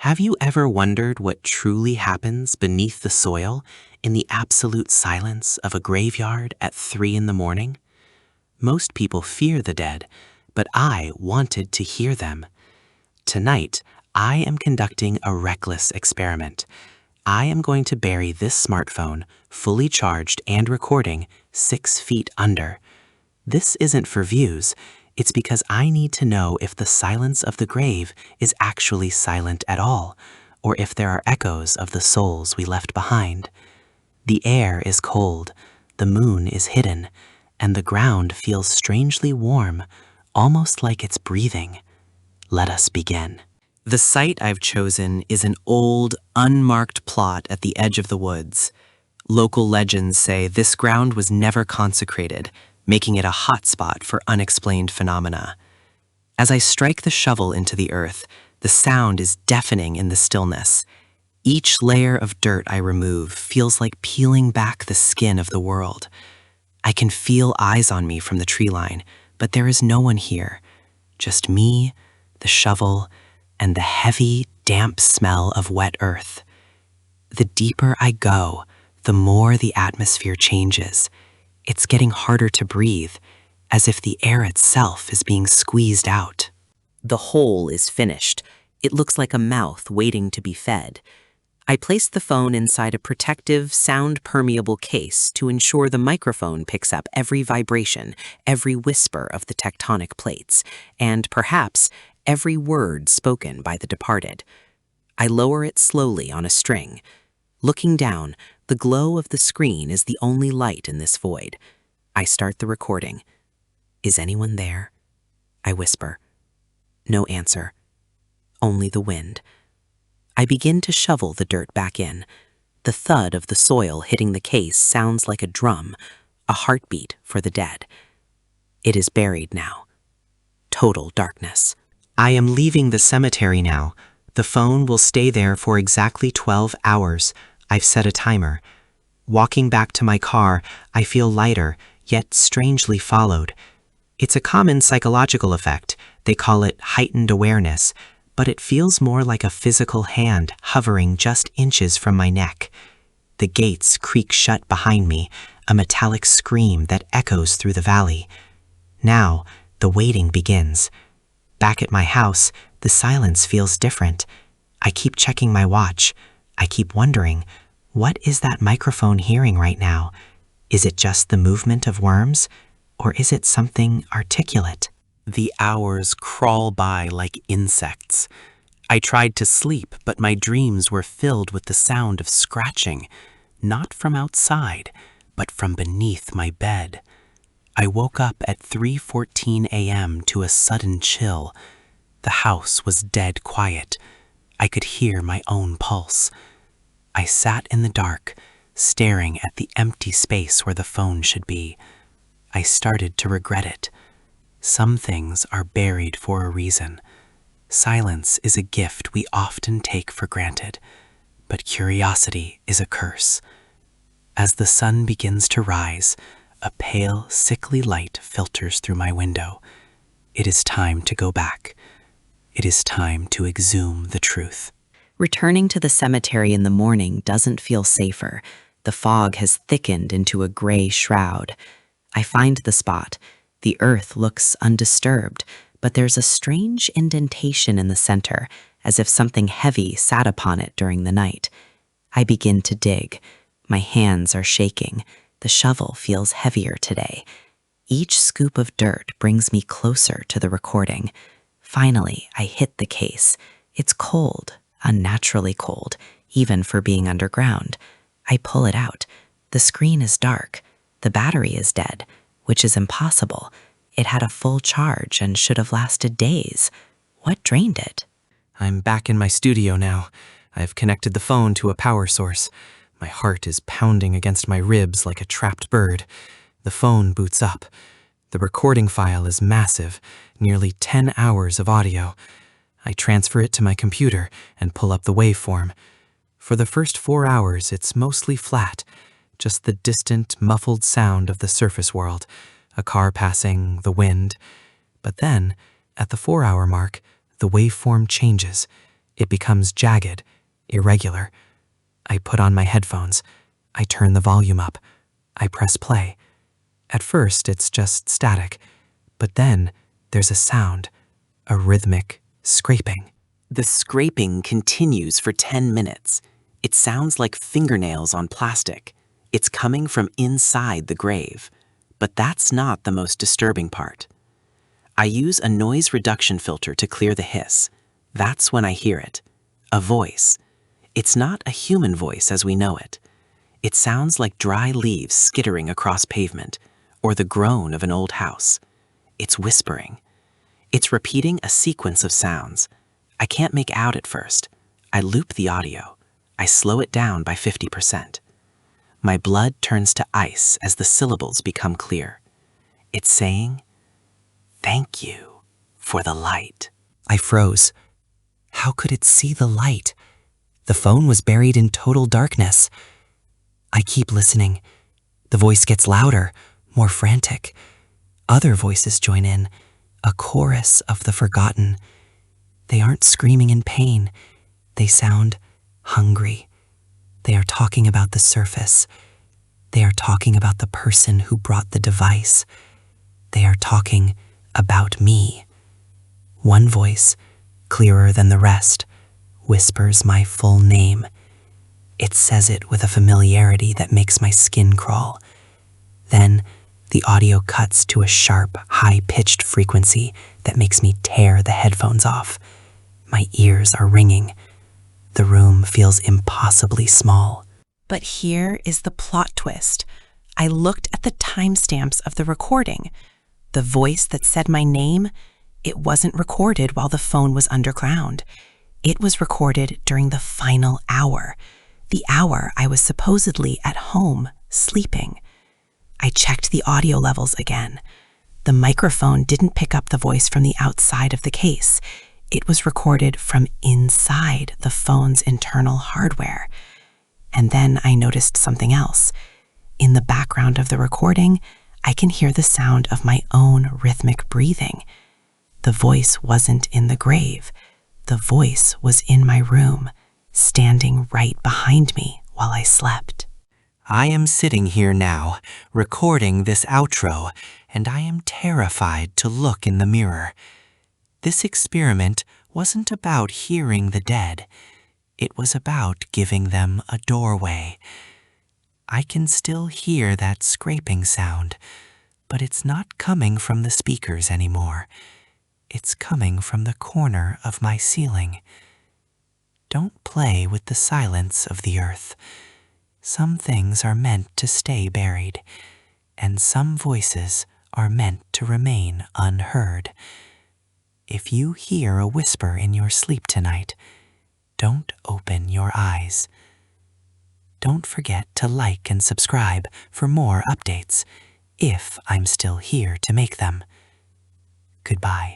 Have you ever wondered what truly happens beneath the soil in the absolute silence of a graveyard at 3 in the morning? Most people fear the dead, but I wanted to hear them. Tonight, I am conducting a reckless experiment. I am going to bury this smartphone, fully charged and recording, 6 feet under. This isn't for views. It's because I need to know if the silence of the grave is actually silent at all, or if there are echoes of the souls we left behind. The air is cold, the moon is hidden, and the ground feels strangely warm, almost like it's breathing. Let us begin. The site I've chosen is an old, unmarked plot at the edge of the woods. Local legends say this ground was never consecrated, making it a hotspot for unexplained phenomena. As I strike the shovel into the earth, the sound is deafening in the stillness. Each layer of dirt I remove feels like peeling back the skin of the world. I can feel eyes on me from the tree line, but there is no one here. Just me, the shovel, and the heavy, damp smell of wet earth. The deeper I go, the more the atmosphere changes. It's getting harder to breathe, as if the air itself is being squeezed out. The hole is finished. It looks like a mouth waiting to be fed. I place the phone inside a protective, sound-permeable case to ensure the microphone picks up every vibration, every whisper of the tectonic plates, and perhaps every word spoken by the departed. I lower it slowly on a string. Looking down, the glow of the screen is the only light in this void. I start the recording. Is anyone there? I whisper. No answer. Only the wind. I begin to shovel the dirt back in. The thud of the soil hitting the case sounds like a drum, a heartbeat for the dead. It is buried now. Total darkness. I am leaving the cemetery now. The phone will stay there for exactly 12 hours. I've set a timer. Walking back to my car, I feel lighter, yet strangely followed. It's a common psychological effect. They call it heightened awareness, but it feels more like a physical hand hovering just inches from my neck. The gates creak shut behind me, a metallic scream that echoes through the valley. Now, the waiting begins. Back at my house, the silence feels different. I keep checking my watch. I keep wondering, what is that microphone hearing right now? Is it just the movement of worms? Or is it something articulate? The hours crawl by like insects. I tried to sleep, but my dreams were filled with the sound of scratching, not from outside, but from beneath my bed. I woke up at 3:14 a.m. to a sudden chill. The house was dead quiet. I could hear my own pulse. I sat in the dark, staring at the empty space where the phone should be. I started to regret it. Some things are buried for a reason. Silence is a gift we often take for granted, but curiosity is a curse. As the sun begins to rise, a pale, sickly light filters through my window. It is time to go back. It is time to exhume the truth. Returning to the cemetery in the morning doesn't feel safer. The fog has thickened into a gray shroud. I find the spot. The earth looks undisturbed, but there's a strange indentation in the center, as if something heavy sat upon it during the night. I begin to dig. My hands are shaking. The shovel feels heavier today. Each scoop of dirt brings me closer to the recording. Finally, I hit the case. It's cold, unnaturally cold, even for being underground. I pull it out. The screen is dark. The battery is dead, which is impossible. It had a full charge and should have lasted days. What drained it? I'm back in my studio now. I've connected the phone to a power source. My heart is pounding against my ribs like a trapped bird. The phone boots up. The recording file is massive, nearly 10 hours of audio. I transfer it to my computer and pull up the waveform. For the first 4 hours, it's mostly flat, just the distant, muffled sound of the surface world, a car passing, the wind. But then, at the 4-hour mark, the waveform changes. It becomes jagged, irregular. I put on my headphones. I turn the volume up. I press play. At first, it's just static, but then there's a sound, a rhythmic scraping. The scraping continues for 10 minutes. It sounds like fingernails on plastic. It's coming from inside the grave. But that's not the most disturbing part. I use a noise reduction filter to clear the hiss. That's when I hear it. A voice. It's not a human voice as we know it. It sounds like dry leaves skittering across pavement, or the groan of an old house. It's whispering. It's repeating a sequence of sounds. I can't make out at first. I loop the audio. I slow it down by 50%. My blood turns to ice as the syllables become clear. It's saying, "Thank you for the light." I froze. How could it see the light? The phone was buried in total darkness. I keep listening. The voice gets louder, more frantic. Other voices join in, a chorus of the forgotten. They aren't screaming in pain. They sound hungry. They are talking about the surface. They are talking about the person who brought the device. They are talking about me. One voice, clearer than the rest, whispers my full name. It says it with a familiarity that makes my skin crawl. Then the audio cuts to a sharp, high-pitched frequency that makes me tear the headphones off. My ears are ringing. The room feels impossibly small. But here is the plot twist. I looked at the timestamps of the recording. The voice that said my name, it wasn't recorded while the phone was underground. It was recorded during the final hour, the hour I was supposedly at home, sleeping. I checked the audio levels again. The microphone didn't pick up the voice from the outside of the case. It was recorded from inside the phone's internal hardware. And then I noticed something else. In the background of the recording, I can hear the sound of my own rhythmic breathing. The voice wasn't in the grave. The voice was in my room, standing right behind me while I slept. I am sitting here now, recording this outro, and I am terrified to look in the mirror. This experiment wasn't about hearing the dead. It was about giving them a doorway. I can still hear that scraping sound, but it's not coming from the speakers anymore. It's coming from the corner of my ceiling. Don't play with the silence of the earth. Some things are meant to stay buried, and some voices are meant to remain unheard. If you hear a whisper in your sleep tonight, don't open your eyes. Don't forget to like and subscribe for more updates, if I'm still here to make them. Goodbye.